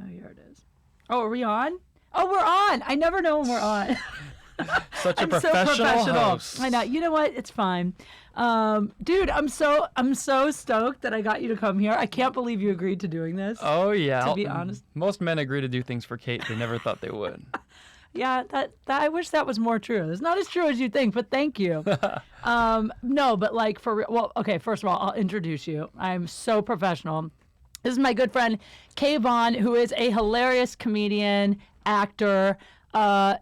Oh, here it is. Oh, are we on? Oh, we're on. I never know when we're on. Such a professional host. I know. You know what? It's fine. Dude, I'm so stoked that I got you to come here. I can't believe you agreed to doing this. Oh, yeah. To be honest. Most men agree to do things for Kate they never thought they would. Yeah, that I wish that was more true. It's not as true as you think, but thank you. No, but like for real. Well, okay, first of all, I'll introduce you. I'm so professional. This is my good friend, KVon, who is a hilarious comedian, actor.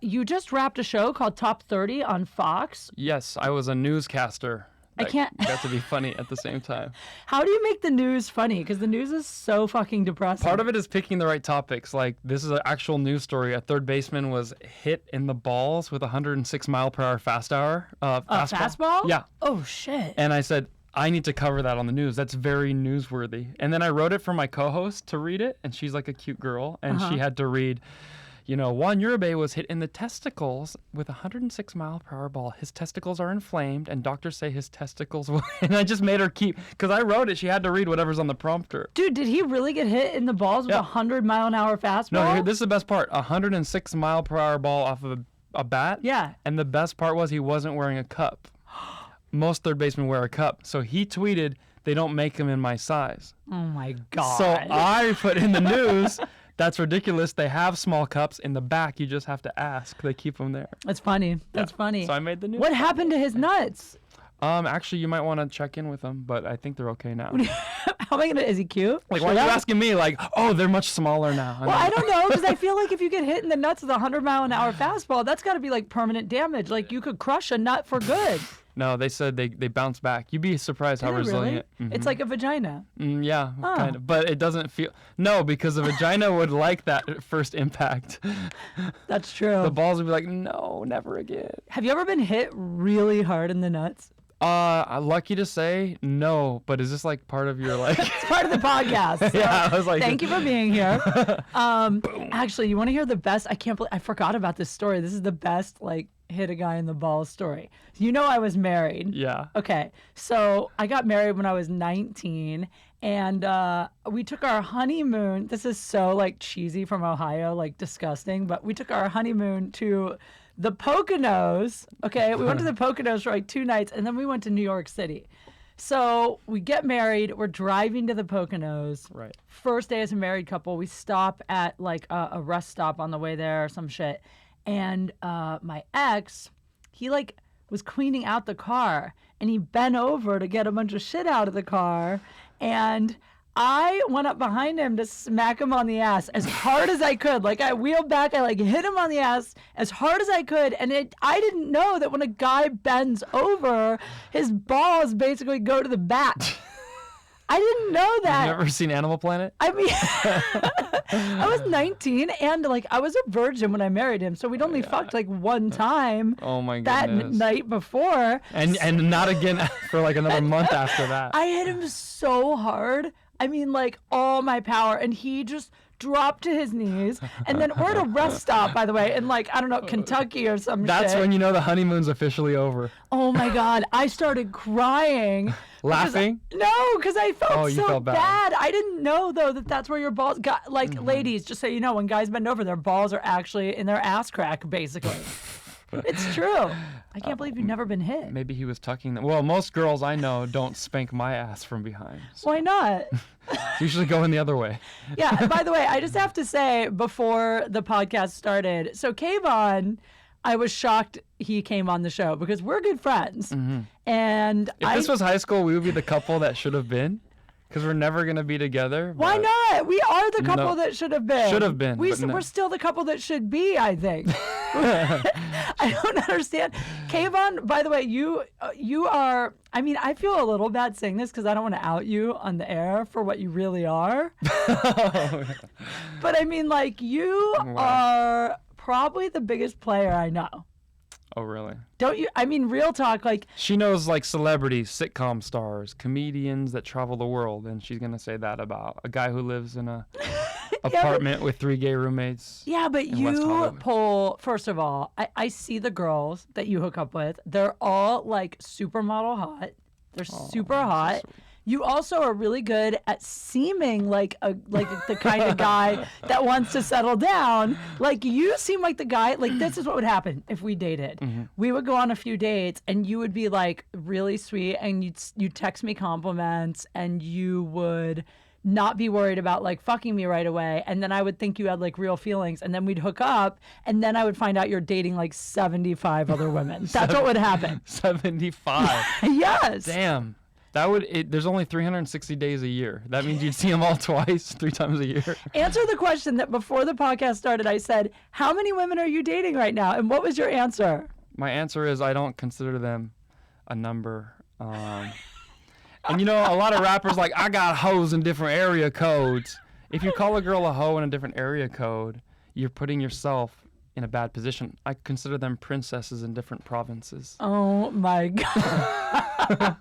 You just wrapped a show called Top 30 on Fox. Yes, I was a newscaster. I can't. Got to be funny at the same time. How do you make the news funny? Because the news is so fucking depressing. Part of it is picking the right topics. Like, this is an actual news story. A third baseman was hit in the balls with a 106-mile-per-hour fastball. Fastball? Yeah. Oh, shit. And I said, I need to cover that on the news. That's very newsworthy. And then I wrote it for my co-host to read it, and she's like a cute girl, and she had to read, Juan Uribe was hit in the testicles with a 106-mile-per-hour ball. His testicles are inflamed, and doctors say his testicles will... And I just made her keep... Because I wrote it, she had to read whatever's on the prompter. Dude, did he really get hit in the balls with a 100-mile-an-hour fastball? No, this is the best part. A 106-mile-per-hour ball off of a bat. Yeah. And the best part was he wasn't wearing a cup. Most third basemen wear a cup. So he tweeted, they don't make them in my size. Oh, my God. So I put in the news... That's ridiculous. They have small cups in the back. You just have to ask. They keep them there. That's funny. That's funny. So I made the news. What happened to his nuts? Actually, you might want to check in with them, but I think they're okay now. How am I gonna? Is he cute? Like, why are you asking me? Like, oh, they're much smaller now. Well, I don't know, because I feel like if you get hit in the nuts with a 100-mile-an-hour fastball, that's got to be like permanent damage. Like you could crush a nut for good. No, they said they bounce back. You'd be surprised how resilient. Really? Mm-hmm. It's like a vagina. Yeah, kind of. But it doesn't feel... No, because a vagina would like that first impact. That's true. The balls would be like, no, never again. Have you ever been hit really hard in the nuts? I'm lucky to say no, but is this like part of your like... It's part of the podcast. So yeah, I was like... Thank you for being here. Actually, you want to hear the best? I can't believe... I forgot about this story. This is the best, like... hit a guy in the balls story. I was married. Yeah. Okay. So I got married when I was 19 and we took our honeymoon. This is so like cheesy from Ohio, like disgusting, but we took our honeymoon to the Poconos. Okay. We went to the Poconos for like 2 nights and then we went to New York City. So we get married. We're driving to the Poconos. Right. First day as a married couple, we stop at like a rest stop on the way there or some shit. And my ex, he like was cleaning out the car and he bent over to get a bunch of shit out of the car. And I went up behind him to smack him on the ass as hard as I could. Like I wheeled back, I like hit him on the ass as hard as I could. And I didn't know that when a guy bends over, his balls basically go to the back. I didn't know that. You've never seen Animal Planet? I mean, I was 19 and like I was a virgin when I married him, so we'd only fucked like one time. Oh my that goodness. night before. And not again for like another month after that. I hit him so hard. I mean, like all my power, and he just dropped to his knees. And then we're at a rest stop, by the way, in like, I don't know, Kentucky or some shit. That's when you know the honeymoon's officially over. Oh my God. I started crying. Laughing? Because I felt you so felt bad. I didn't know, though, that's where your balls got, like, ladies, just so you know, when guys bend over, their balls are actually in their ass crack, basically. It's true. I can't believe you've never been hit. Maybe he was tucking them. Well, most girls I know don't spank my ass from behind. So. Why not? Usually going the other way. Yeah. And by the way, I just have to say before the podcast started, so KVon, I was shocked he came on the show because we're good friends. Mm-hmm. And if this was high school, we would be the couple that should have been. Because we're never going to be together. Why not? We are the couple that should have been. Should have been. We're still the couple that should be, I think. I don't understand. KVon, by the way, you are, I mean, I feel a little bad saying this because I don't want to out you on the air for what you really are. But I mean, like, you are probably the biggest player I know. Oh, really? Don't you? I mean, real talk, like... She knows, like, celebrities, sitcom stars, comedians that travel the world, and she's going to say that about a guy who lives in a apartment with 3 gay roommates. Yeah, but you pull... First of all, I see the girls that you hook up with. They're all, like, supermodel hot. They're super hot. You also are really good at seeming like the kind of guy that wants to settle down. Like you seem like the guy. Like this is what would happen if we dated. We would go on a few dates, and you would be like really sweet, and you'd text me compliments, and you would not be worried about like fucking me right away, and then I would think you had like real feelings, and then we'd hook up, and then I would find out you're dating like 75 other women. That's what would happen. 75. Yes. Damn. There's only 360 days a year. That means you'd see them all twice, 3 times a year. Answer the question that before the podcast started, I said, how many women are you dating right now? And what was your answer? My answer is I don't consider them a number. And you know, a lot of rappers like, I got hoes in different area codes. If you call a girl a hoe in a different area code, you're putting yourself in a bad position. I consider them princesses in different provinces. Oh my God.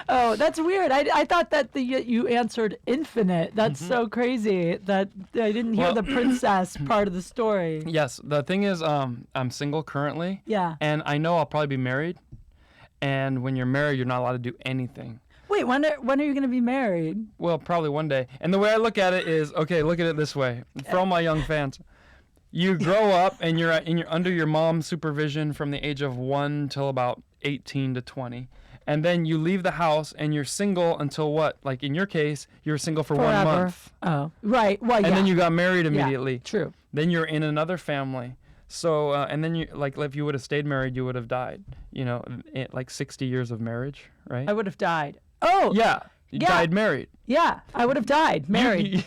Oh, that's weird. I thought that you answered infinite. That's so crazy that I didn't hear the princess part of the story. Yes, the thing is, I'm single currently. Yeah. And I know I'll probably be married. And when you're married, you're not allowed to do anything. Wait, when are you going to be married? Well, probably one day. And the way I look at it is, okay, look at it this way. For all my young fans, you grow up and you're under your mom's supervision from the age of 1 till about 18 to 20. And then you leave the house and you're single until what? Like in your case, you're single for Forever. 1 month. Oh, right. Well, yeah. And then you got married immediately. Yeah, true. Then you're in another family. So, and then you, like, if you would have stayed married, you would have died. You know, like 60 years of marriage, right? I would have died. Oh. Yeah. You died married. Yeah, I would have died married.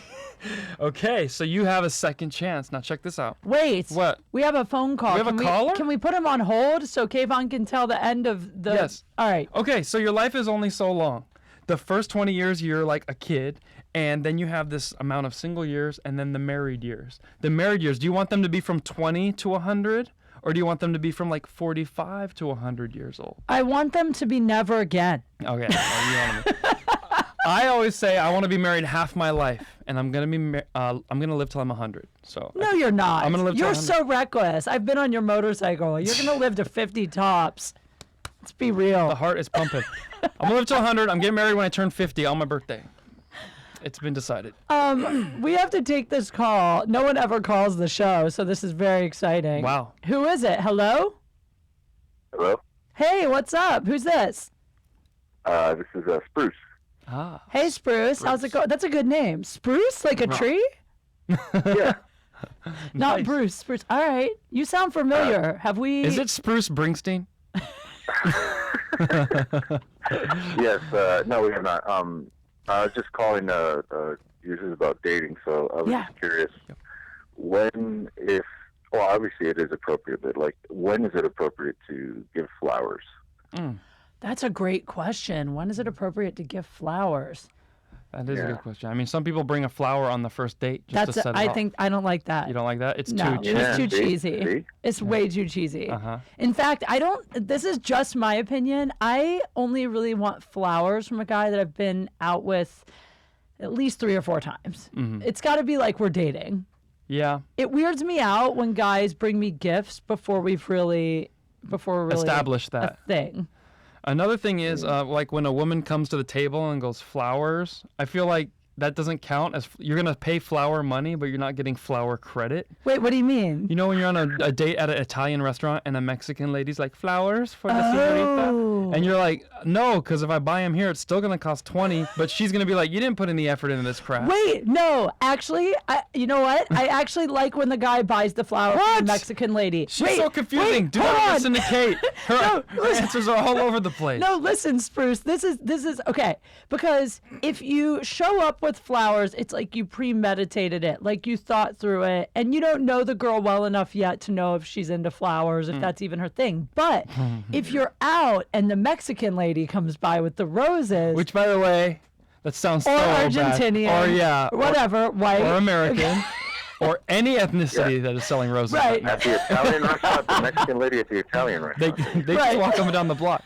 Okay, so you have a second chance. Now check this out. Wait. What? We have a phone call. We have a caller? Can we put him on hold so KVon can tell the end of the... Yes. All right. Okay, so your life is only so long. The first 20 years, you're like a kid, and then you have this amount of single years, and then the married years. The married years, do you want them to be from 20 to 100? Or do you want them to be from like 45 to 100 years old? I want them to be never again. Okay. I always say I want to be married half my life, and I'm gonna live till I'm 100. So No, you're not. I'm gonna live till You're 100. so reckless. I've been on your motorcycle. You're gonna live to 50 tops. Let's be real. The heart is pumping. I'm gonna live till 100. I'm getting married when I turn 50 on my birthday. It's been decided. We have to take this call. No one ever calls the show, so this is very exciting. Wow. Who is it? Hello? Hello? Hey, what's up? Who's this? This is Spruce. Ah. Hey, Spruce. How's it going? That's a good name. Spruce? Like a tree? Yeah. Not Nice. Bruce. Spruce. All right. You sound familiar. Have we... Is it Spruce Springsteen? Yes. No, we have not. I was just calling. This is about dating, so I was Yeah. just curious. When, if, well, obviously it is appropriate, but like, when is it appropriate to give flowers? That's a great question. When is it appropriate to give flowers? That is a Yeah. good question. I mean, some people bring a flower on the first date just to set it I off. think I don't like that. You don't like that? It's No, too cheap. it's too see? cheesy. See? It's way too cheesy. Uh-huh. In fact, this is just my opinion. I only really want flowers from a guy that I've been out with at least 3 or 4 times. Mm-hmm. It's got to be like we're dating. Yeah. It weirds me out when guys bring me gifts before we're really Establish that. a thing. Another thing is, like when a woman comes to the table and goes flowers, I feel like that doesn't count as you're gonna pay flower money, but you're not getting flower credit. Wait, what do you mean? You know when you're on a date at an Italian restaurant and a Mexican lady's like, flowers for the señorita? And you're like, no, because if I buy them here, it's still going to cost $20, but she's going to be like, you didn't put any effort into this crap. Wait, no, actually, you know what? I actually like when the guy buys the flower from What? the Mexican lady. She's so confusing. Do hold not on. listen to Kate. Her answers are all over the place. No, listen, Spruce. This is okay. Because if you show up with flowers, it's like you premeditated it, like you thought through it, and you don't know the girl well enough yet to know if she's into flowers, if that's even her thing. But if you're out and the Mexican lady comes by with the roses, Which, by the way, that sounds or so Argentinian, bad. Or, yeah. or whatever, white, Or American. Or any ethnicity that is selling roses. Right. At the Italian restaurant, the Mexican lady at the Italian They, restaurant. they Right. just walk up and down the block.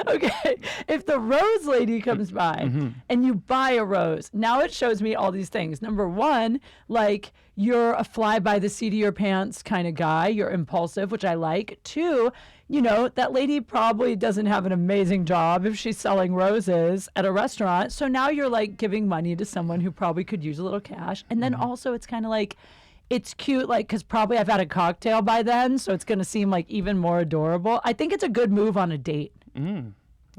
Okay, if the rose lady comes by and you buy a rose, now it shows me all these things. Number one, like you're a fly by the seat of your pants kind of guy. You're impulsive, which I like. 2, that lady probably doesn't have an amazing job if she's selling roses at a restaurant. So now you're like giving money to someone who probably could use a little cash. And then also it's kind of like, it's cute, like, because probably I've had a cocktail by then, so it's going to seem like even more adorable. I think it's a good move on a date.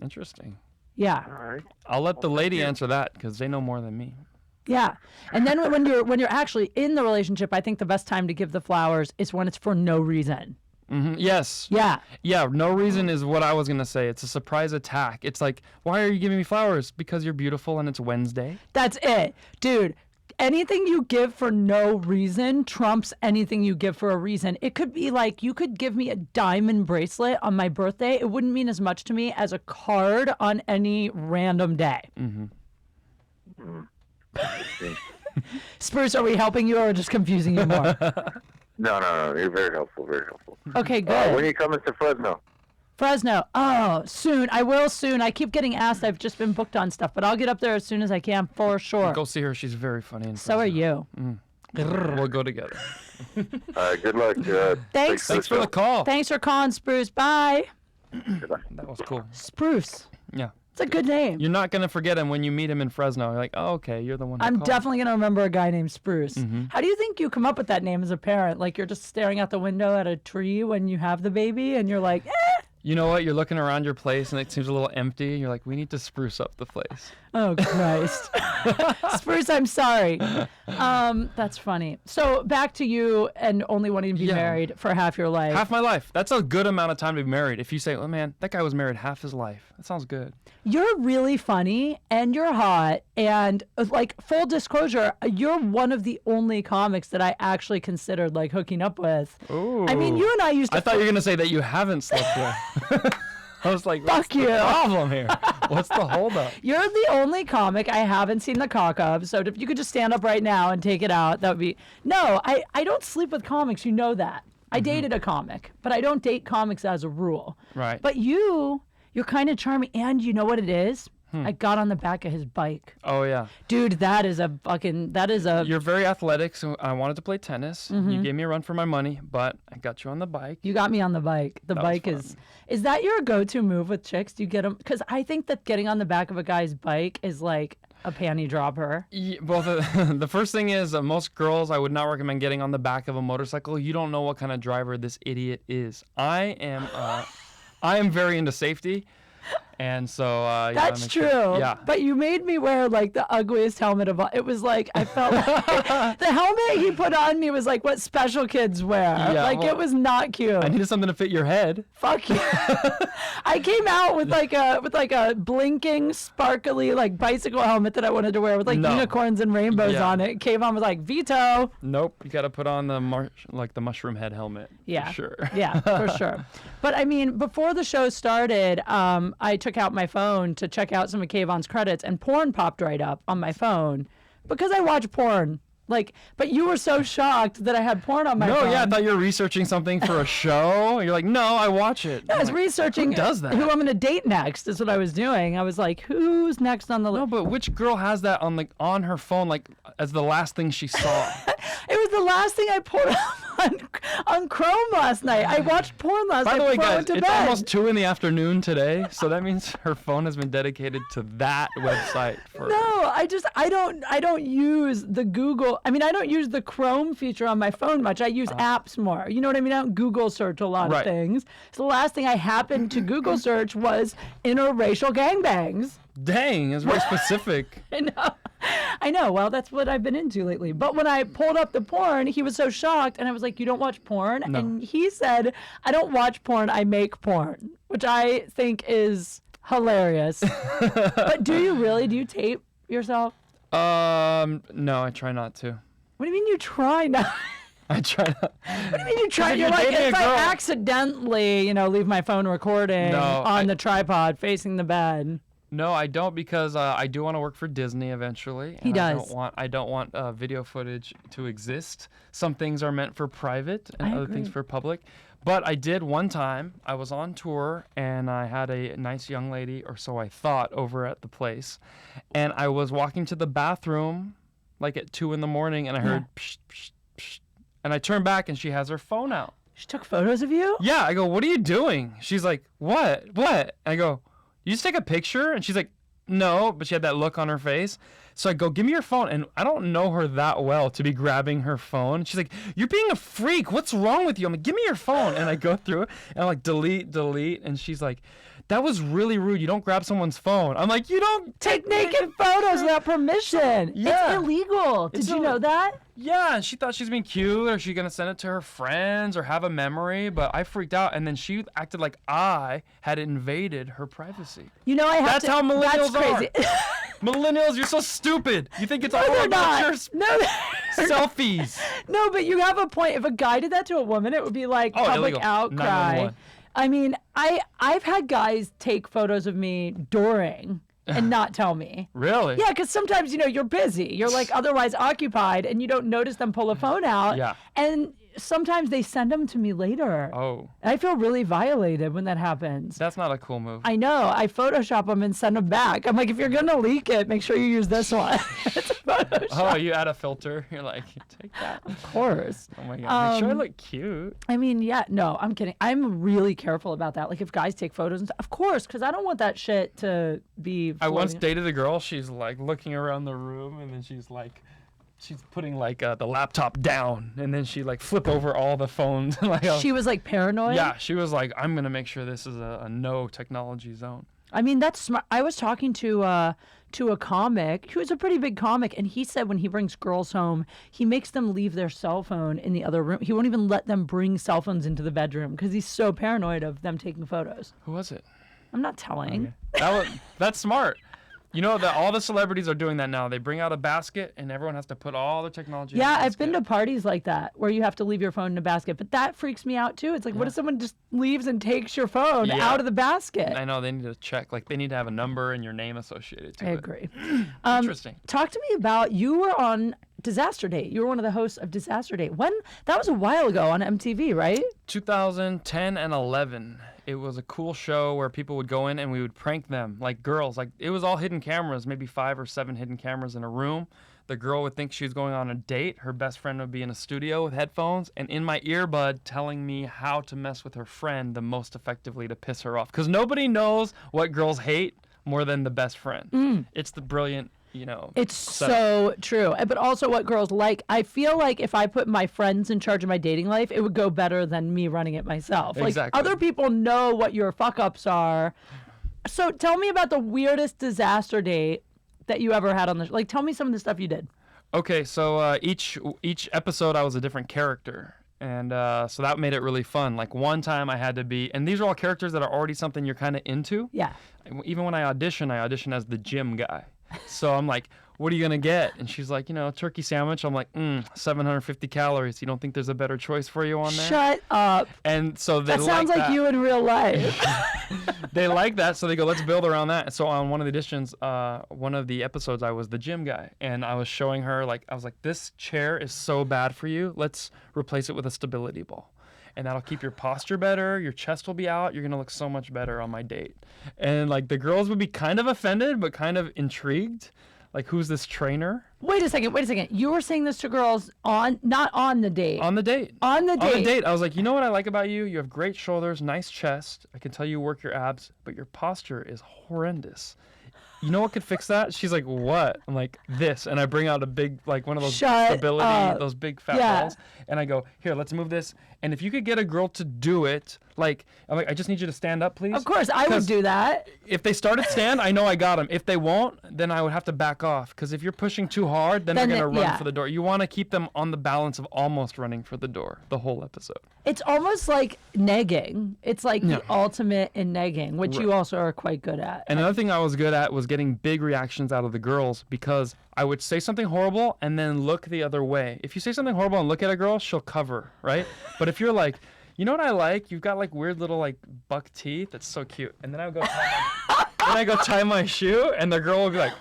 Interesting. Yeah. All right. I'll let the lady answer that because they know more than me. Yeah. And then when you're actually in the relationship, I think the best time to give the flowers is when it's for no reason. Yes. Yeah. Yeah, no reason is what I was going to say. It's a surprise attack. It's like, why are you giving me flowers? Because you're beautiful and it's Wednesday. That's it. Dude, anything you give for no reason trumps anything you give for a reason. It could be like, you could give me a diamond bracelet on my birthday. It wouldn't mean as much to me as a card on any random day. Spruce, are we helping you or just confusing you more? No. You're very helpful. Very helpful. Okay, good. When are you coming to Fresno? Fresno. Oh, soon. I will soon. I keep getting asked. I've just been booked on stuff, but I'll get up there as soon as I can for sure. Go see her. She's very funny. And So are you. We'll go together. Good luck. Thanks. Thanks for the call. Thanks for calling, Spruce. Bye. Goodbye. That was cool. Spruce. Yeah. It's a good name. You're not going to forget him when you meet him in Fresno. You're like, oh, okay, you're the one who I'm called. definitely going to remember a guy named Spruce. How do you think you come up with that name as a parent? Like you're just staring out the window at a tree when you have the baby and you're like, You know what? You're looking around your place and it seems a little empty. You're like, we need to spruce up the place. Oh, Christ. Spruce, I'm sorry. That's funny. So back to you and only wanting to be married for half your life. Half my life. That's a good amount of time to be married. If you say, oh, man, that guy was married half his life. That sounds good. You're really funny and you're hot. And like full disclosure, you're one of the only comics that I actually considered like hooking up with. Ooh. I mean, you and I used to. I thought you were going to say that you haven't slept with. I was like, what's Fuck you. the problem here? What's the holdup? You're the only comic I haven't seen the cock of. So if you could just stand up right now and take it out, that would be. No, I don't sleep with comics. You know that. I dated a comic, but I don't date comics as a rule. Right. But you're kind of charming. And you know what it is? I got on the back of his bike. Oh, yeah. Dude, that is a. You're very athletic, so I wanted to play tennis. You gave me a run for my money, but I got you on the bike. You got me on the bike. The bike is that your go-to move with chicks? Do you get them? Because I think that getting on the back of a guy's bike is like a panty dropper. Yeah, well, the first thing is most girls, I would not recommend getting on the back of a motorcycle. You don't know what kind of driver this idiot is. I am very into safety. And so, That's true. Yeah. But you made me wear like the ugliest helmet of all. It was like, I felt like the helmet he put on me was like what special kids wear. Yeah, It was not cute. I needed something to fit your head. Fuck you. I came out with like a blinking, sparkly like bicycle helmet that I wanted to wear with like unicorns and rainbows on it. KVon was like, veto. Nope. You got to put on the mushroom head helmet. Yeah. For sure. Yeah, for sure. But I mean, before the show started, I took out my phone to check out some of KVon's credits, and porn popped right up on my phone because I watch porn. But you were so shocked that I had porn on my phone. No, yeah, I thought you were researching something for a show. You're like, no, I watch it. I was researching who does that? Who I'm going to date next is what I was doing. I was like, who's next on the list? No, but which girl has that on her phone as the last thing she saw? It was the last thing I pulled up on Chrome last night. I watched porn last night. By the way, before I guys, went to it's bed. almost 2 p.m. today, so that means her phone has been dedicated to that website. No, I don't use the Google. I mean, I don't use the Chrome feature on my phone much. I use apps more. You know what I mean? I don't Google search a lot of things. So the last thing I happened to Google search was interracial gangbangs. Dang, it's very specific. I know. Well, that's what I've been into lately. But when I pulled up the porn, he was so shocked, and I was like, "You don't watch porn?" No. And he said, "I don't watch porn. I make porn," which I think is hilarious. But do you really? Do you tape yourself? No, I try not to. What do you mean you try not? I try not. What do you mean you try? You're like, if I accidentally, leave my phone recording on the tripod facing the bed. No, I don't, because I do want to work for Disney eventually. He does. I don't want video footage to exist. Some things are meant for private and other things for public. But I did one time. I was on tour and I had a nice young lady, or so I thought, over at the place. And I was walking to the bathroom like at 2 a.m. and I heard psh, psh, psh. And I turned back and she has her phone out. She took photos of you? Yeah, I go, what are you doing? She's like, what? I go, you just take a picture? And she's like, no, but she had that look on her face. So I go, give me your phone. And I don't know her that well to be grabbing her phone. She's like, you're being a freak. What's wrong with you? I'm like, give me your phone. And I go through it and I'm like, delete. And she's like, that was really rude. You don't grab someone's phone. I'm like, you don't Take naked photos without permission. Yeah. It's illegal. Did you know that? Yeah, and she thought she was being cute, or she gonna send it to her friends, or have a memory. But I freaked out, and then she acted like I had invaded her privacy. You know, That's how millennials That's crazy. are. Millennials, you're so stupid. You think it's all they're about your not. No, they're selfies. No, but you have a point. If a guy did that to a woman, it would be like public illegal. outcry. 911. I mean, I've had guys take photos of me during and not tell me. Really? Yeah, because sometimes, you're busy. You're like otherwise occupied and you don't notice them pull a phone out. Yeah. And sometimes they send them to me later. Oh, I feel really violated when that happens. that's not a cool move. I know. I Photoshop them and send them back. I'm like, if you're going to leak it, make sure you use this one. It's a Photoshop. Oh, you add a filter. You're like, take that. Of course. Oh my god. Make sure I look cute. I mean, yeah, no, I'm kidding. I'm really careful about that. Like, if guys take photos and stuff, of course, because I don't want that shit to be. I once floating. dated a girl. She's like looking around the room, and then she's putting like the laptop down, and then she like flip over all the phones. Like, She was like paranoid. yeah, she was like, I'm gonna make sure this is a no technology zone. I mean, that's smart. I was talking to a comic who's a pretty big comic, and he said when he brings girls home, he makes them leave their cell phone in the other room. He won't even let them bring cell phones into the bedroom because he's so paranoid of them taking photos. Who was it? I'm not telling. That's smart. You know that all the celebrities are doing that now. They bring out a basket, and everyone has to put all their technology. Yeah, in the I've been to basket. parties like that where you have to leave your phone in a basket, but that freaks me out too. It's like, what if someone just leaves and takes your phone Yeah. out of the basket? I know they need to check. Like they need to have a number and your name associated to I it. agree. Interesting. Talk to me about, you were on Disaster Date. You were one of the hosts of Disaster Date. When? That was a while ago on MTV, right? 2010 and 11. It was a cool show where people would go in and we would prank them, like girls. Like it was all hidden cameras, maybe 5 or 7 hidden cameras in a room. The girl would think she was going on a date. Her best friend would be in a studio with headphones and in my earbud telling me how to mess with her friend the most effectively to piss her off. Because nobody knows what girls hate more than the best friend. It's the brilliant, It's setup. so true. But also what girls like. I feel like if I put my friends in charge of my dating life, it would go better than me running it myself. Like Exactly. other people know what your fuck ups are. So tell me about the weirdest disaster date that you ever had on the show. Like tell me some of the stuff you did. Okay, so each episode I was a different character. And so that made it really fun. Like one time I had to be, and these are all characters that are already something you're kind of into. Yeah. Even when I audition as the gym guy. So I'm like, what are you going to get? And she's like, turkey sandwich. I'm like, 750 calories. You don't think there's a better choice for you on there? Shut up. And so they That sounds like that. you in real life. They like that, so they go, let's build around that. So on one of the auditions, one of the episodes, I was the gym guy, and I was showing her, I was like, this chair is so bad for you. Let's replace it with a stability ball. And that'll keep your posture better. Your chest will be out. You're going to look so much better on my date. And, the girls would be kind of offended, but kind of intrigued. Like, who's this trainer? Wait a second. You were saying this to girls not on the date. On the date. On the date. On the date, I was like, you know what I like about you? You have great shoulders, nice chest. I can tell you work your abs, but your posture is horrendous. You know what could fix that? She's like, what? I'm like, this. And I bring out a big, one of those Shut stability, up. those big fat Yeah. balls. And I go, here, let's move this. And if you could get a girl to do it, I'm like, I just need you to stand up, please. Of course, I would 'Cause do that. If they start at stand, I know I got them. If they won't, then I would have to back off. Because if you're pushing too hard, then they're going to run yeah. for the door. You want to keep them on the balance of almost running for the door the whole episode. It's almost like negging. It's like the ultimate in negging, which you also are quite good at. And another thing I was good at was getting big reactions out of the girls because I would say something horrible and then look the other way. If you say something horrible and look at a girl, she'll cover, right? But if you're like, you know what I like? You've got weird little buck teeth. That's so cute. And then I would go tie my shoe and the girl would be like,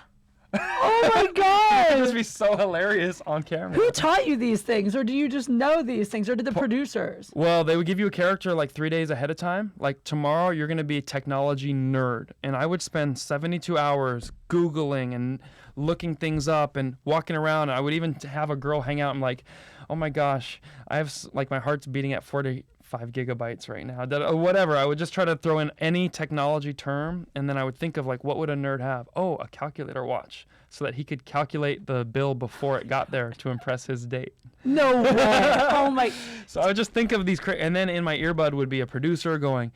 Oh my it would God! just be so hilarious on camera. Who taught you these things, or do you just know these things, or did the producers? Well, they would give you a character 3 days ahead of time. Like tomorrow, you're going to be a technology nerd. And I would spend 72 hours Googling and looking things up and walking around. And I would even have a girl hang out and oh my gosh, I have my heart's beating at 40 5 gigabytes right now. Or whatever. I would just try to throw in any technology term, and then I would think of like, what would a nerd have? Oh, a calculator watch, so that he could calculate the bill before it got there to impress his date. No way. Oh my. So I would just think of these, and then in my earbud would be a producer going,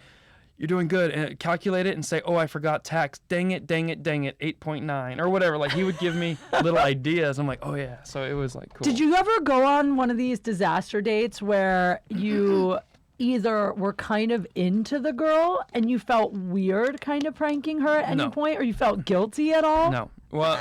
"You're doing good," and calculate it and say, "Oh, I forgot tax. Dang it, 8.9 or whatever." Like he would give me little ideas. I'm like, "Oh yeah." So it was like cool. Did you ever go on one of these disaster dates where you either were kind of into the girl and you felt weird kind of pranking her at any No. point, or you felt guilty at all? No. Well,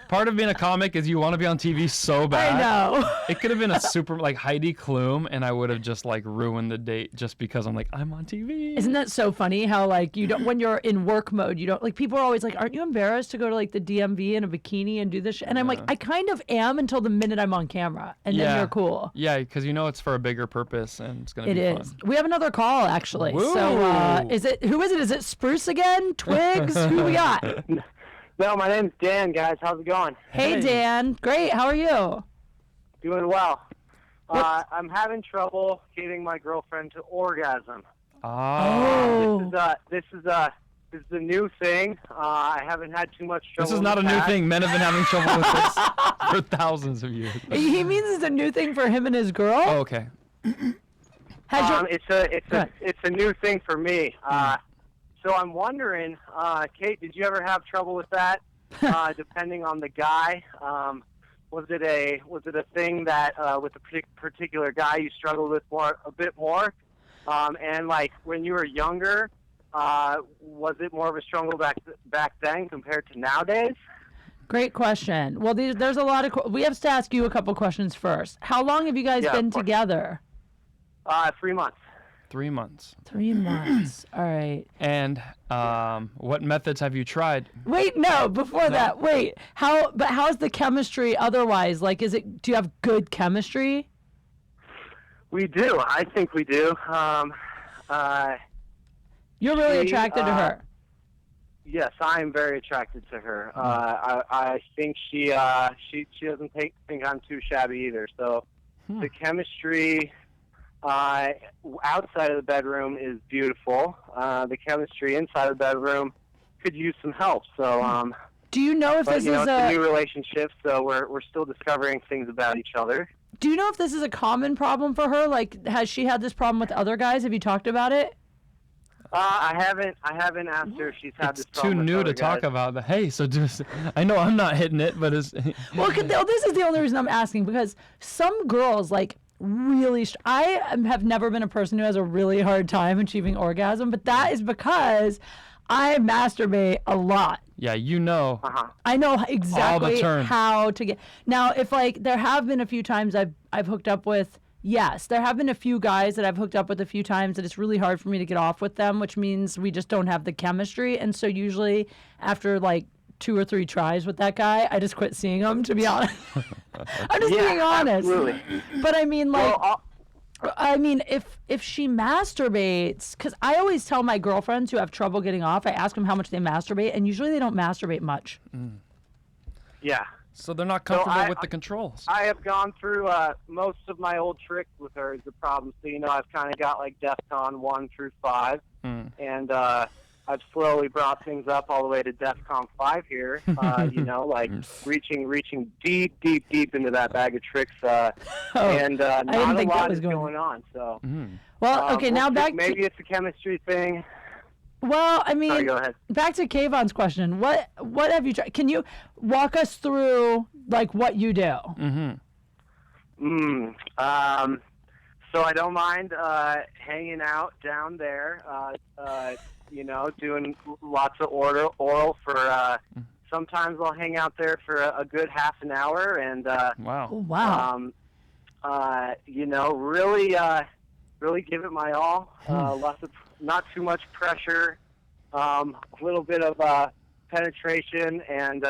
part of being a comic is you want to be on TV so bad. I know. It could have been a super like Heidi Klum, and I would have just like ruined the date just because I'm like, I'm on TV. Isn't that so funny how like you don't, when you're in work mode, you don't, like, people are always like, aren't you embarrassed to go to like the DMV in a bikini and do this shit? And I'm like, I kind of am until the minute I'm on camera, and then you're cool. Yeah, because you know it's for a bigger purpose and it's gonna be It fun. is. We have another call actually. Woo. So who is it? Is it Spruce again? Twigs? Who we got? No, my name's Dan, guys. How's it going? Hey Dan. Great. How are you? Doing well. I'm having trouble getting my girlfriend to orgasm. Ah. This is a new thing. I haven't had too much trouble. This is not a in the new past. thing. Men have been having trouble with this for thousands of years. He means it's a new thing for him and his girl. Oh, okay. Has your- It's a new thing for me. So I'm wondering, Kate, did you ever have trouble with that? Depending on the guy, was it a thing that with a particular guy you struggled with a bit more? And like when you were younger, was it more of a struggle back then compared to nowadays? Great question. Well, there's a lot of. We have to ask you a couple questions first. How long have you guys been together? 3 months. 3 months. 3 months. All right. And what methods have you tried? Wait, no. Before that, wait. How's the chemistry otherwise? Like, do you have good chemistry? We do. I think we do. You're really attracted to her. Yes, I am very attracted to her. I think she doesn't think I'm too shabby either. So the chemistry outside of the bedroom is beautiful. The chemistry inside the bedroom could use some help. So do you know if this is it's a new relationship, so we're still discovering things about each other. Do you know if this is a common problem for her? Like, has she had this problem with other guys? Have you talked about it? I haven't asked her if she's had this It's too problem with new other to talk guys. about. Hey, so I know I'm not hitting it, but it's. Well, this is the only reason I'm asking, because some girls like really. I have never been a person who has a really hard time achieving orgasm, but that is because I masturbate a lot. Yeah, you know. I know exactly terms. how to get. Now, if like there have been a few times I've hooked up with. Yes, there have been a few guys that I've hooked up with a few times that it's really hard for me to get off with them, which means we just don't have the chemistry. And so usually after like 2 or 3 tries with that guy, I just quit seeing him, to be honest. I'm just being honest. Absolutely. But I mean, like, if she masturbates, because I always tell my girlfriends who have trouble getting off, I ask them how much they masturbate, and usually they don't masturbate much. Yeah. So they're not comfortable with the controls. I have gone through most of my old tricks with her is the problem. So, I've kind of got like DEFCON 1 through 5. And I've slowly brought things up all the way to DEFCON 5 here. Like reaching deep into that bag of tricks. And not a lot is going on. So, Well, okay, now back to... Maybe it's a chemistry thing. Well, I mean, Sorry, go ahead. Back to KVon's question. What have you tried? Can you walk us through, like, what you do? So I don't mind hanging out down there, doing lots of oral for, sometimes I'll hang out there for a good half an hour and, Wow. Oh, wow. Really give it my all. Lots of, not too much pressure, a little bit of penetration and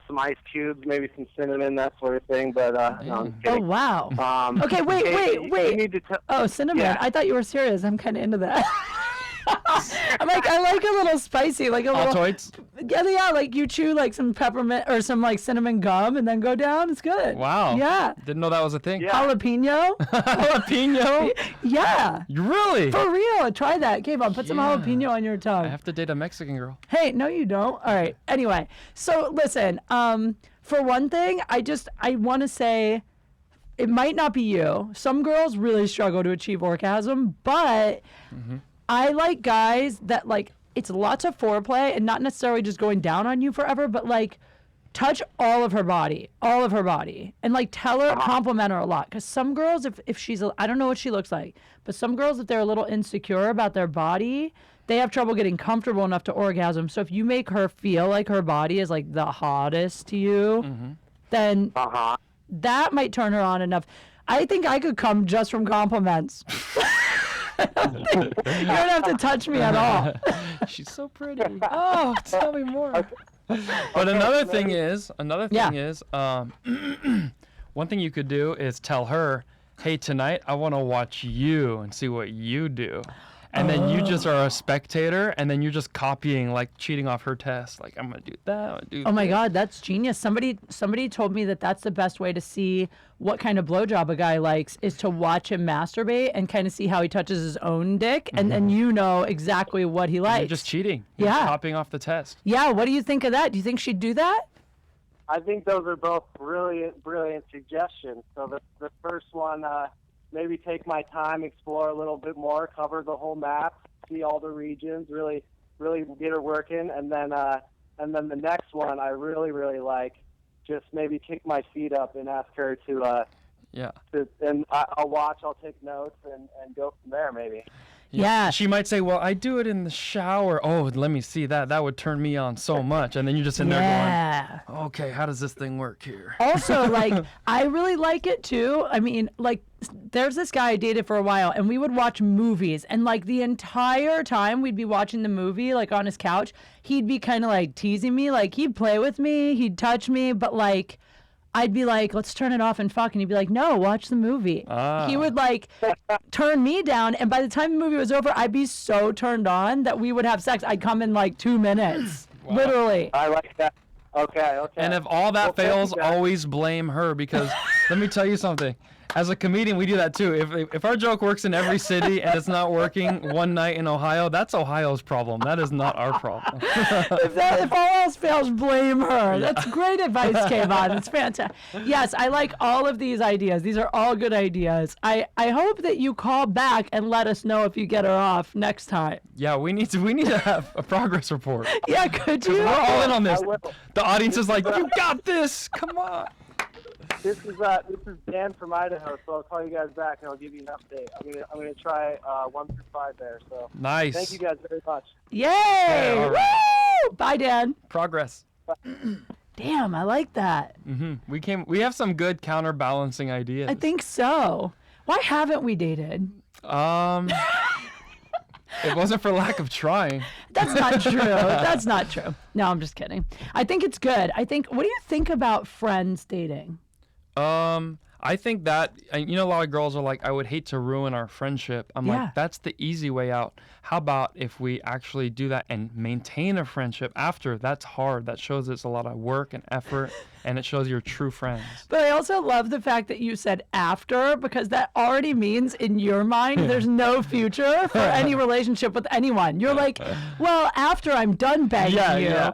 some ice cubes, maybe some cinnamon, that sort of thing. But no, I'm Oh, kidding. wow. Okay, wait. You need to Oh, cinnamon. Yeah. I thought you were serious. I'm kind of into that. I'm like, I like a little spicy, like a little. Altoids? Yeah, like you chew like some peppermint or some like cinnamon gum and then go down. It's good. Wow. Yeah. Didn't know that was a thing. Yeah. Jalapeno. Jalapeno? Yeah. You really? For real. Try that. KVon, put some Yeah. jalapeno on your tongue. I have to date a Mexican girl. Hey, no, you don't. All right. Anyway, so listen. For one thing, I want to say, it might not be you. Some girls really struggle to achieve orgasm, but I like guys that like it's lots of foreplay and not necessarily just going down on you forever, but like touch all of her body, and like tell her, compliment her a lot. Because some girls, if she's, I don't know what she looks like, but some girls, if they're a little insecure about their body, they have trouble getting comfortable enough to orgasm. So if you make her feel like her body is like the hottest to you, then that might turn her on enough. I think I could come just from compliments. You don't have to touch me at all. She's so pretty. Oh, tell me more. But another thing is, one thing you could do is tell her, hey, tonight I want to watch you and see what you do. And then you just are a spectator, and then you're just copying, like cheating off her test. Like, I'm going to do that, I'm going to do Oh my this. God, that's genius. Somebody told me that that's the best way to see what kind of blowjob a guy likes is to watch him masturbate and kind of see how he touches his own dick, and then you know exactly what he likes. You're just cheating. You're just Yeah. copying off the test. Yeah, what do you think of that? Do you think she'd do that? I think those are both brilliant suggestions. So the first one, maybe take my time, explore a little bit more, cover the whole map, see all the regions, really get her working, and then the next one I really like, just maybe kick my feet up and ask her to and I'll watch, I'll take notes and go from there maybe. Yeah. She might say, well, I do it in the shower. Oh, let me see that. That would turn me on so much. And then you're just in there Yeah. going, okay, how does this thing work here? Also, like, I really like it too. I mean, like, there's this guy I dated for a while, and we would watch movies, and like the entire time we'd be watching the movie, like on his couch, he'd be kind of like teasing me, like he'd play with me, he'd touch me, but like I'd be like, let's turn it off and fuck, and he'd be like, no, watch the movie. He would like turn me down, and by the time the movie was over, I'd be so turned on that we would have sex. I'd come in like 2 minutes, literally. I like that. Okay. And if all that Well, thank fails, you, guys. always blame her, because let me tell you something. As a comedian, we do that too. If our joke works in every city and it's not working one night in Ohio, that's Ohio's problem. That is not our problem. If all else fails, blame her. That's great advice, KVon. It's fantastic. Yes, I like all of these ideas. These are all good ideas. I hope that you call back and let us know if you get her off next time. Yeah, we need to have a progress report. Yeah, could you? We're all in on this. I will. The audience is like, you got this. Come on. This is Dan from Idaho, so I'll call you guys back and I'll give you an update. I'm gonna try 1 through 5 there. So Nice. thank you guys very much. Yay! all right. Woo! Bye, Dan. Progress. Damn, I like that. We have some good counterbalancing ideas. I think so. Why haven't we dated? It wasn't for lack of trying. That's not true. That's not true. No, I'm just kidding. I think it's good. What do you think about friends dating? I think that, a lot of girls are like, I would hate to ruin our friendship. I'm Yeah. like, that's the easy way out. How about if we actually do that and maintain a friendship after? That's hard. That shows it's a lot of work and effort, and it shows you're true friends. But I also love the fact that you said after, because that already means in your mind there's no future for any relationship with anyone. You're like, well, after I'm done begging you. Yeah.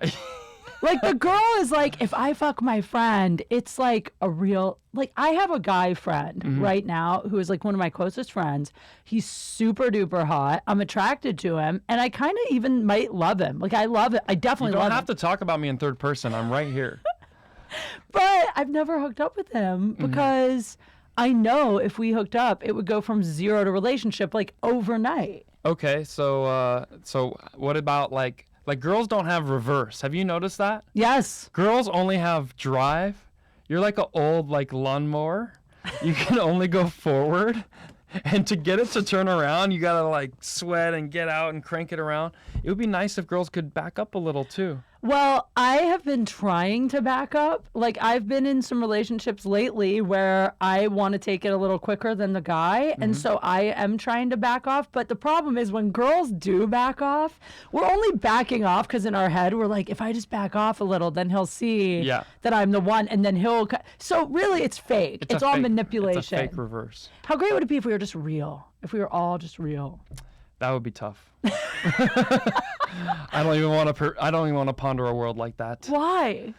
Like the girl is like, if I fuck my friend, it's like a real, like I have a guy friend right now who is like one of my closest friends. He's super duper hot. I'm attracted to him, and I kind of even might love him. Like I love it. I You definitely don't love have him. to talk about me in third person. I'm right here. But I've never hooked up with him because I know if we hooked up, it would go from 0 to relationship like overnight. Okay, so what about like girls don't have reverse? Have you noticed that? Yes. Girls only have drive. You're like an old lawnmower. You can only go forward. And to get it to turn around, you gotta sweat and get out and crank it around. It would be nice if girls could back up a little too. Well, I have been trying to back up. Like, I've been in some relationships lately where I want to take it a little quicker than the guy. And so I am trying to back off. But the problem is when girls do back off, we're only backing off because in our head, we're like, if I just back off a little, then he'll see that I'm the one. And then he'll. So really, it's fake. It's all manipulation. It's a fake reverse. How great would it be if we were just real? If we were all just real? That would be tough. I don't even want to ponder a world like that. Why?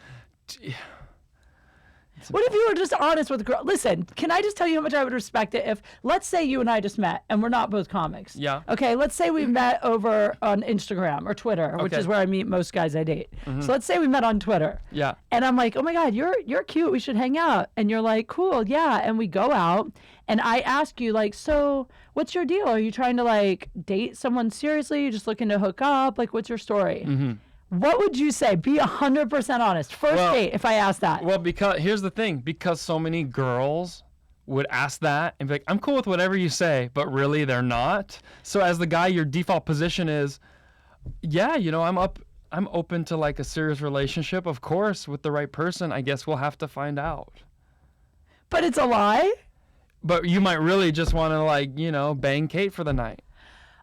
What if you were just honest with a girl? Listen, can I just tell you how much I would respect it if, let's say you and I just met and we're not both comics. Yeah. Okay, let's say we met over on Instagram or Twitter, which is where I meet most guys I date. So let's say we met on Twitter. Yeah. And I'm like, oh my God, you're cute. We should hang out. And you're like, cool, yeah. And we go out and I ask you like, so what's your deal? Are you trying to like date someone seriously? You just looking to hook up? Like, what's your story? What would you say? Be 100% honest. First date, if I ask that. Well, because here's the thing. Because so many girls would ask that and be like, I'm cool with whatever you say, but really they're not. So as the guy, your default position is, yeah, you know, I'm open to like a serious relationship. Of course, with the right person, I guess we'll have to find out. But it's a lie? But you might really just want to like, you know, bang Kate for the night.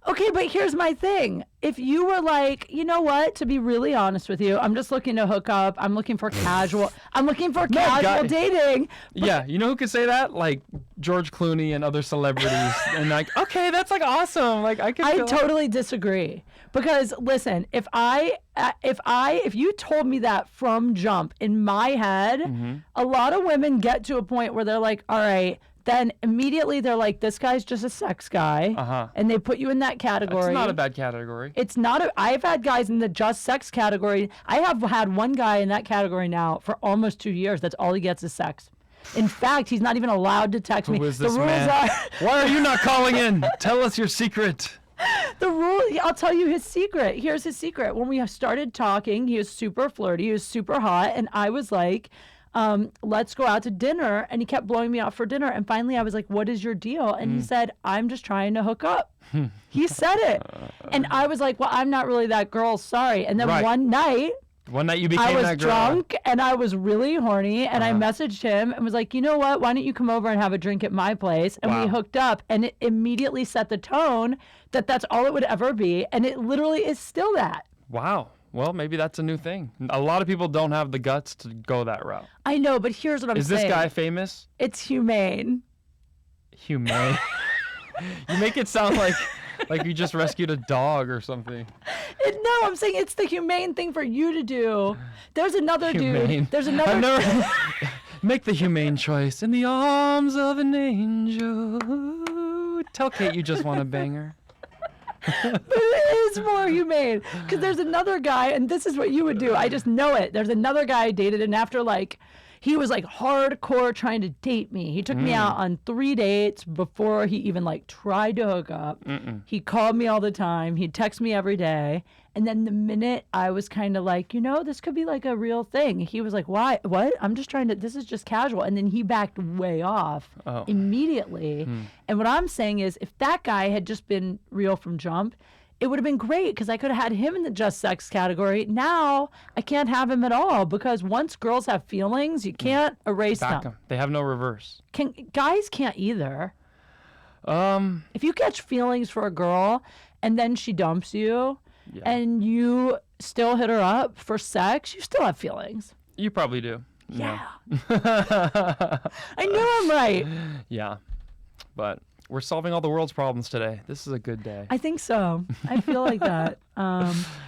Okay, but here's my thing. If you were like, you know what, to be really honest with you, I'm just looking to hook up. I'm looking for casual. I'm looking for casual dating. Yeah, you know who could say that? Like George Clooney and other celebrities. And like, okay, that's like awesome. Like I totally disagree. Because listen, if you told me that from jump in my head, a lot of women get to a point where they're like, all right, then immediately they're like, this guy's just a sex guy. And they put you in that category. It's not a bad category. It's not I've had guys in the just sex category. I have had one guy in that category now for almost 2 years. That's all he gets is sex. In fact, he's not even allowed to text me. Who is this the rules man? Why are you not calling in? Tell us your secret. The rule, I'll tell you his secret. Here's his secret. When we started talking, he was super flirty. He was super hot. And I was like, let's go out to dinner. And he kept blowing me off for dinner. And finally I was like, what is your deal? And he said, I'm just trying to hook up. He said it. And I was like, well, I'm not really that girl. Sorry. And then one night you became that girl. I was drunk and I was really horny and I messaged him and was like, you know what? Why don't you come over and have a drink at my place? And we hooked up and it immediately set the tone that that's all it would ever be. And it literally is still that. Wow. Well, maybe that's a new thing. A lot of people don't have the guts to go that route. I know, but here's what I'm saying. Is this guy famous? It's humane. Humane? You make it sound like you just rescued a dog or something. No, I'm saying it's the humane thing for you to do. There's another dude. There's another. Make the humane choice in the arms of an angel. Tell Kate you just want to bang her. But it is more humane because there's another guy, and this is what you would do. I just know it. There's another guy I dated, and after he was like hardcore trying to date me. He took me out on 3 dates before he even tried to hook up. He called me all the time. He'd text me every day. And then the minute I was kind of like, this could be like a real thing. He was like, why? What? I'm just this is just casual. And then he backed way off immediately. And what I'm saying is if that guy had just been real from jump, it would have been great because I could have had him in the just sex category. Now I can't have him at all because once girls have feelings, you can't erase them. They have no reverse. Guys can't either. If you catch feelings for a girl and then she dumps you and you still hit her up for sex, you still have feelings. You probably do. Yeah. I know I'm right. Yeah. But we're solving all the world's problems today. This is a good day. I think so. I feel like that.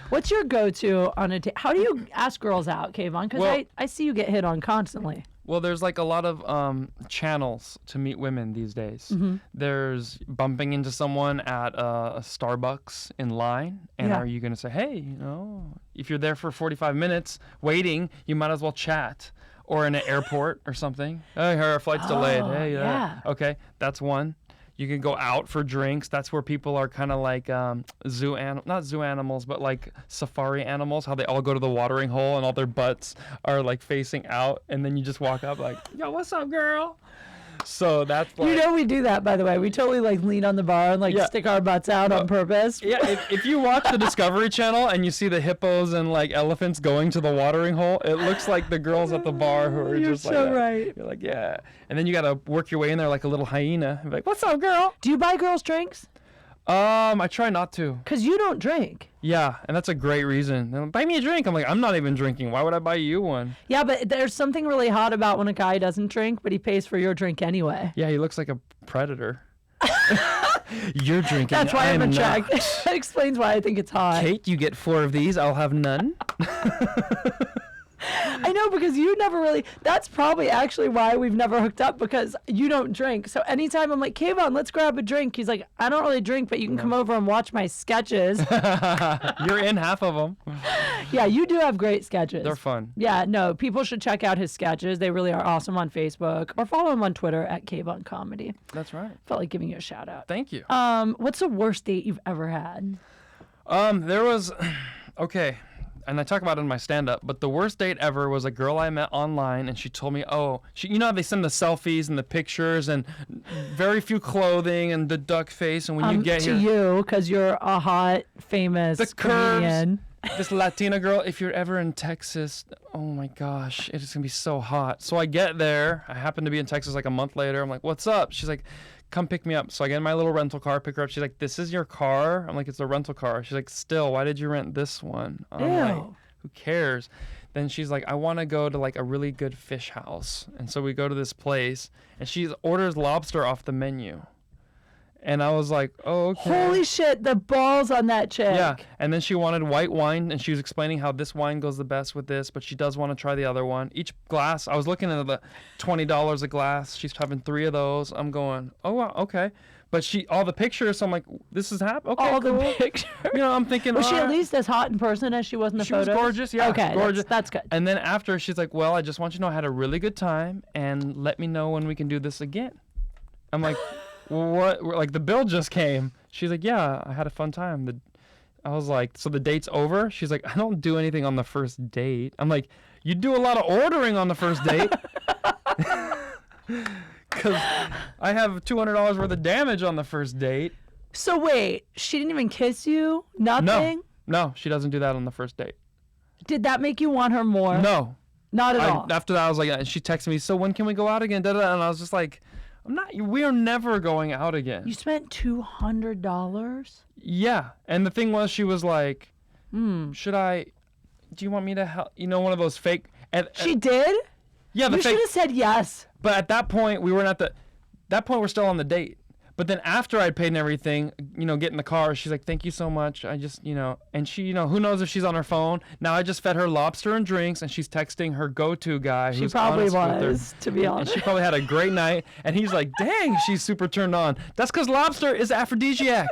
What's your go-to on a date? How do you ask girls out, KVon? Because I see you get hit on constantly. Well, there's a lot of channels to meet women these days. There's bumping into someone at a Starbucks in line. And are you going to say, hey, if you're there for 45 minutes waiting, you might as well chat. Or in an airport or something. Hey, our flight's delayed. Hey, okay, that's one. You can go out for drinks. That's where people are kind of like not zoo animals, but like safari animals, how they all go to the watering hole and all their butts are like facing out. And then you just walk up like, yo, what's up, girl? So that's like, You know we do that, by the way. We totally like lean on the bar and like Yeah. stick our butts out on purpose. yeah, if you watch the Discovery Channel and you see the hippos and like elephants going to the watering hole, it looks like the girls at the bar who are You're just so like that. right. You're like, yeah. And then you got to work your way in there like a little hyena. Be like, what's up, girl? Do you buy girls drinks? I try not to. Because you don't drink. Yeah, and that's a great reason. They're like, buy me a drink. I'm like, I'm not even drinking. Why would I buy you one? Yeah, but there's something really hot about when a guy doesn't drink, but he pays for your drink anyway. Yeah, he looks like a predator. You're drinking. That's why I'm not. attracted. That explains why I think it's hot. Kate, you get 4 of these. I'll have none. I know, because you never really, that's probably actually why we've never hooked up, because you don't drink. So anytime I'm like, KVon, let's grab a drink, he's like, I don't really drink, but you can come over and watch my sketches. You're in half of them. Yeah, you do have great sketches. They're fun. Yeah, no, people should check out his sketches. They really are awesome on Facebook, or follow him on Twitter at KVon Comedy. That's right. Felt like giving you a shout out. Thank you. What's the worst date you've ever had? There was, okay, and I talk about it in my stand-up, but the worst date ever was a girl I met online, and she told me, you know how they send the selfies and the pictures and very few clothing and the duck face, and when you get to here, you, because you're a hot, famous the curves, comedian. this Latina girl, if you're ever in Texas, oh my gosh, it is gonna be so hot. So I get there, I happen to be in Texas like a month later, I'm like, what's up? She's like, come pick me up. So I get in my little rental car, pick her up. She's like, this is your car? I'm like, it's a rental car. She's like, still, why did you rent this one? I'm like, Ew. who cares? Then she's like, I want to go to like a really good fish house. And so we go to this place, and she orders lobster off the menu. And I was like, oh, okay. Holy shit, the balls on that chick. Yeah, and then she wanted white wine, and she was explaining how this wine goes the best with this, but she does want to try the other one. Each glass, I was looking at the $20 a glass. She's having 3 of those. I'm going, oh, wow, okay. But all the pictures, so I'm like, this is happening. Okay, All cool. the pictures. You know, I'm thinking, Was she at alright. least as hot in person as she was in the She was photos? gorgeous, yeah, Okay, gorgeous. That's good. And then after, she's like, well, I just want you to know I had a really good time, and let me know when we can do this again. I'm like, what? Like, the bill just came. She's like, yeah, I had a fun time. I was like, so the date's over? She's like, I don't do anything on the first date. I'm like, you do a lot of ordering on the first date. Because I have $200 worth of damage on the first date. So wait, she didn't even kiss you? Nothing? No, she doesn't do that on the first date. Did that make you want her more? No. Not at all. After that, I was like, and she texted me, so when can we go out again? Da-da-da. And I was just like, we are never going out again. You spent $200? Yeah. And the thing was, she was like, do you want me to help? You know, one of those fake. She did? Yeah, the You fake. should have said yes. But at that point, we weren't at that point, we're still on the date. But then after I'd paid and everything, you know, get in the car, she's like, thank you so much. I just, you know, and she, you know, who knows if she's on her phone. Now I just fed her lobster and drinks, and she's texting her go-to guy She who's probably honest with her. was, to be And honest. she probably had a great night. And he's like, dang, she's super turned on. That's because lobster is aphrodisiac.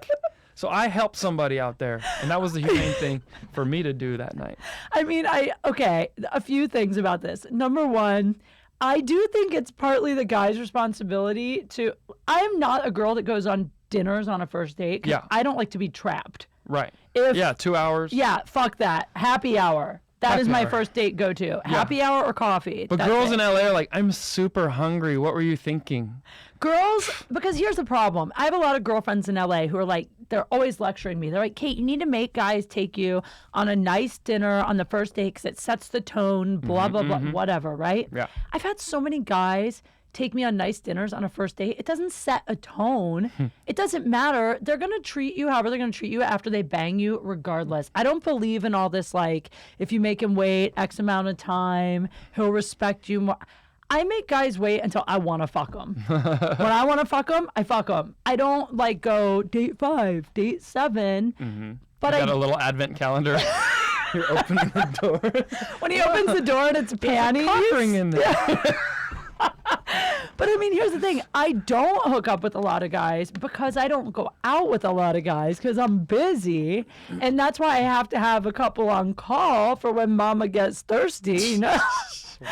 So I helped somebody out there. And that was the humane thing for me to do that night. I mean, okay, a few things about this. Number one, I do think it's partly the guy's responsibility to, I am not a girl that goes on dinners on a first date. 'Cause Yeah. I don't like to be trapped. Right. If- Yeah, 2 hours. Yeah, fuck that. Happy hour. That is Happy my hour. first date go-to. Happy hour or coffee. But That's girls it. in LA are like, I'm super hungry. What were you thinking? Girls, because here's the problem. I have a lot of girlfriends in LA who are like, they're always lecturing me. They're like, Kate, you need to make guys take you on a nice dinner on the first date because it sets the tone, blah, blah, blah, whatever, right? Yeah. I've had so many guys take me on nice dinners on a first date. It doesn't set a tone. It doesn't matter. They're going to treat you however they're going to treat you after they bang you regardless. I don't believe in all this, like, if you make him wait X amount of time, he'll respect you more. I make guys wait until I want to fuck them. When I want to fuck them, I fuck them. I don't like go date 5, date 7. But You got a little advent calendar. You're opening the door. when he opens the door and it's panties. Cock ring in there. But I mean, here's the thing. I don't hook up with a lot of guys because I don't go out with a lot of guys because I'm busy. And that's why I have to have a couple on call for when mama gets thirsty, you know?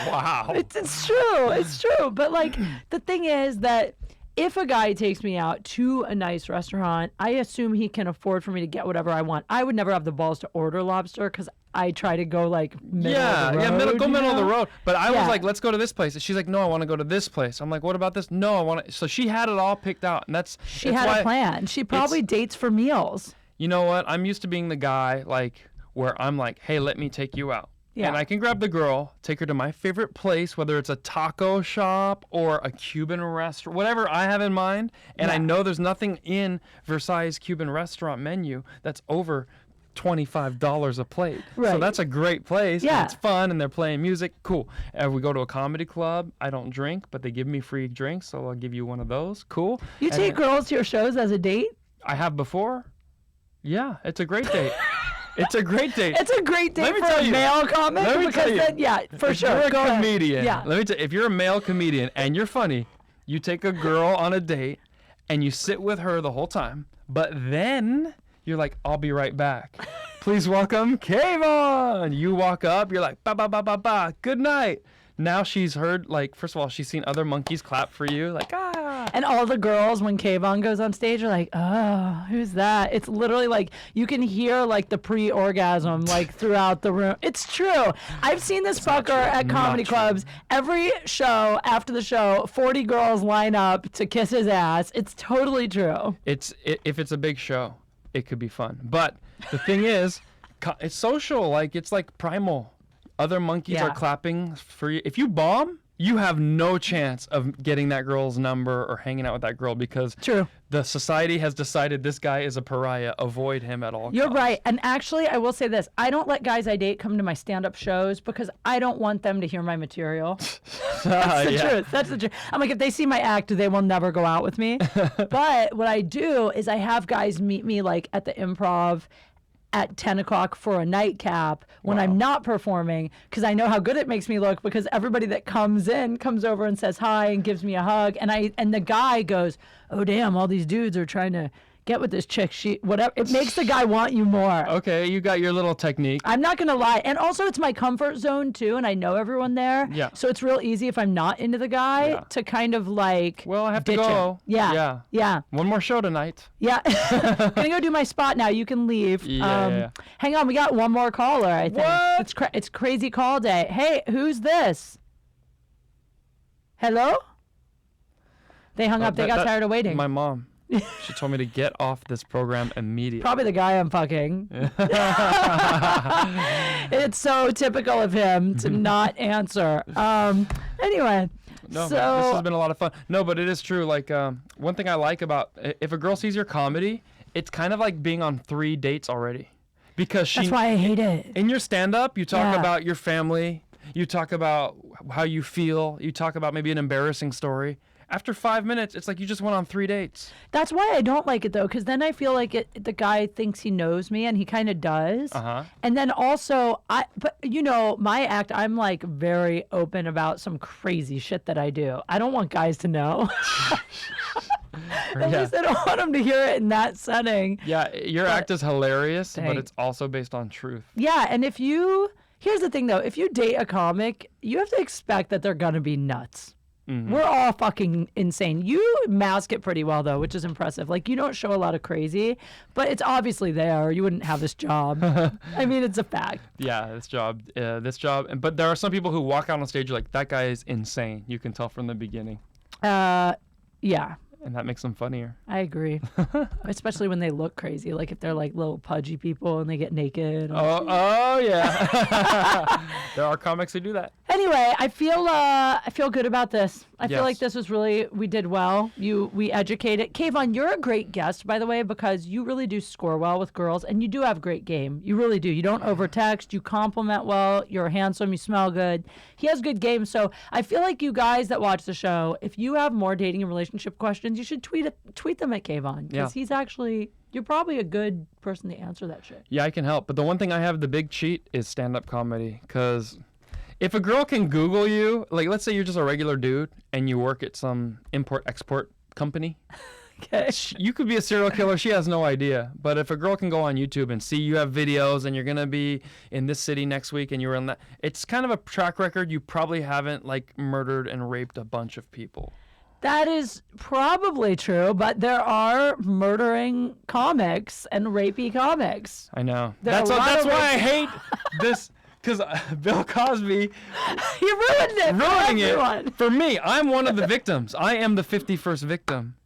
Wow. It's true. It's true. But like, the thing is that if a guy takes me out to a nice restaurant, I assume he can afford for me to get whatever I want. I would never have the balls to order lobster because I try to go like middle of the road. Middle of the road. But I was Yeah. like, let's go to this place. And she's like, no, I want to go to this place. I'm like, what about this? No, I want to. So she had it all picked out, and She had a plan. She probably dates for meals. You know what? I'm used to being the guy like where I'm like, hey, let me take you out. Yeah. And I can grab the girl, take her to my favorite place, whether it's a taco shop or a Cuban restaurant, whatever I have in mind. And I know there's nothing in Versailles Cuban restaurant menu that's over $25 a plate. Right. So that's a great place. Yeah. And it's fun and they're playing music. Cool. And we go to a comedy club. I don't drink, but they give me free drinks, so I'll give you one of those. Cool. You take girls to your shows as a date? I have before. Yeah, it's a great date. It's a great date. It's a great date Let me for tell a you. male comic. Let me because tell you. then, yeah, for If sure. you're a Go ahead. comedian, Yeah. let me tell if you're a male comedian and you're funny, you take a girl on a date and you sit with her the whole time, but then you're like, I'll be right back. Please welcome KVon. You walk up, you're like, ba ba ba ba ba, good night. Now she's heard, like, first of all, she's seen other monkeys clap for you, like, ah. And all the girls, when KVon goes on stage, are like, oh, who's that? It's literally like, you can hear like the pre-orgasm like throughout the room. It's true. I've seen this fucker at comedy clubs. Every show, after the show, 40 girls line up to kiss his ass. It's totally true. If it's a big show, it could be fun. But the thing is, it's social, like, it's like primal. Other monkeys Yeah. are clapping for you. If you bomb, you have no chance of getting that girl's number or hanging out with that girl because True. the society has decided this guy is a pariah. Avoid him at all You're costs. right. And actually, I will say this. I don't let guys I date come to my stand-up shows because I don't want them to hear my material. That's the truth. That's the truth. I'm like, if they see my act, they will never go out with me. But what I do is I have guys meet me like at the Improv at 10 o'clock for a nightcap when I'm not performing because I know how good it makes me look because everybody that comes in comes over and says hi and gives me a hug and the guy goes, oh damn, all these dudes are trying to get with this chick. She whatever. It makes the guy want you more. Okay, you got your little technique. I'm not gonna lie, and also it's my comfort zone too, and I know everyone there. Yeah. So it's real easy if I'm not into the guy to kind of like. Well, I have to ditch him. go. Yeah. Yeah. Yeah. One more show tonight. Yeah. Gonna go do my spot now. You can leave. Yeah. Hang on, we got one more caller. I think. What? It's crazy call day. Hey, who's this? Hello. They hung up. They got tired of waiting. My mom. She told me to get off this program immediately. Probably the guy I'm fucking. It's so typical of him to not answer. Anyway. No, so this has been a lot of fun. No, but it is true. Like, one thing I like about if a girl sees your comedy, it's kind of like being on 3 dates already, because that's why I hate it. in your stand-up, you talk Yeah. about your family, you talk about how you feel, you talk about maybe an embarrassing story. After 5 minutes, it's like you just went on 3 dates. That's why I don't like it though, because then I feel like the guy thinks he knows me, and he kind of does. And then also, but you know, my act, I'm like very open about some crazy shit that I do. I don't want guys to know. At least I don't want them to hear it in that setting. Yeah, your act is hilarious, but Thanks. it's also based on truth. Yeah, and here's the thing though, if you date a comic, you have to expect that they're gonna be nuts. We're all fucking insane. You mask it pretty well though, which is impressive. Like, you don't show a lot of crazy, but it's obviously there or you wouldn't have this job. I mean, it's a fact. Yeah, this job. But there are some people who walk out on stage, you're like, that guy is insane. You can tell from the beginning. Yeah, And that makes them funnier. I agree. Especially when they look crazy, like if they're like little pudgy people and they get naked. Oh yeah. There are comics who do that. Anyway, I feel good about this. I feel Yes. like this was we did well. We educated. KVon, you're a great guest, by the way, because you really do score well with girls, and you do have great game. You really do. You don't overtext. You compliment well. You're handsome. You smell good. He has good game. So I feel like you guys that watch the show, if you have more dating and relationship questions, you should tweet them at KVon, because he's actually. You're probably a good person to answer that shit. Yeah, I can help. But the one thing I have, the big cheat, is stand-up comedy. Because if a girl can Google you, like let's say you're just a regular dude and you work at some import-export company, Okay. you could be a serial killer. She has no idea. But if a girl can go on YouTube and see you have videos and you're going to be in this city next week and you were in that, it's kind of a track record. You probably haven't like murdered and raped a bunch of people. That is probably true, but there are murdering comics and rapey comics. I know. There are That's a lot that's of why I hate this. Because Bill Cosby You ruined it. ruining for everyone. it for me. I'm one of the victims. I am the 51st victim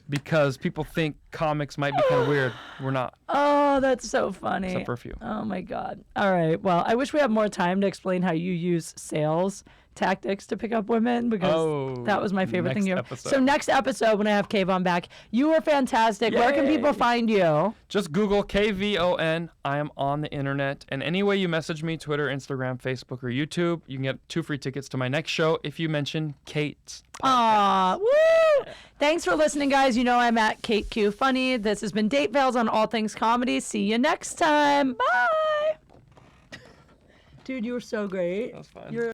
because people think comics might be kind of weird. We're not. Oh, that's so funny. Except for a few. Oh my God. All right. Well, I wish we had more time to explain how you use sales tactics to pick up women because that was my favorite thing. So next episode when I have KVon back, you are fantastic. Where can people find you? Just Google KVon. I am on the internet. And any way you message me, Twitter, Instagram, Facebook, or YouTube, you can get 2 free tickets to my next show if you mention Kate's podcast. Aw, woo! Thanks for listening, guys. You know I'm at Kate Q Funny. This has been Date Fails on All Things Comedy. See you next time. Bye. Dude, you were so great. That was fun. You're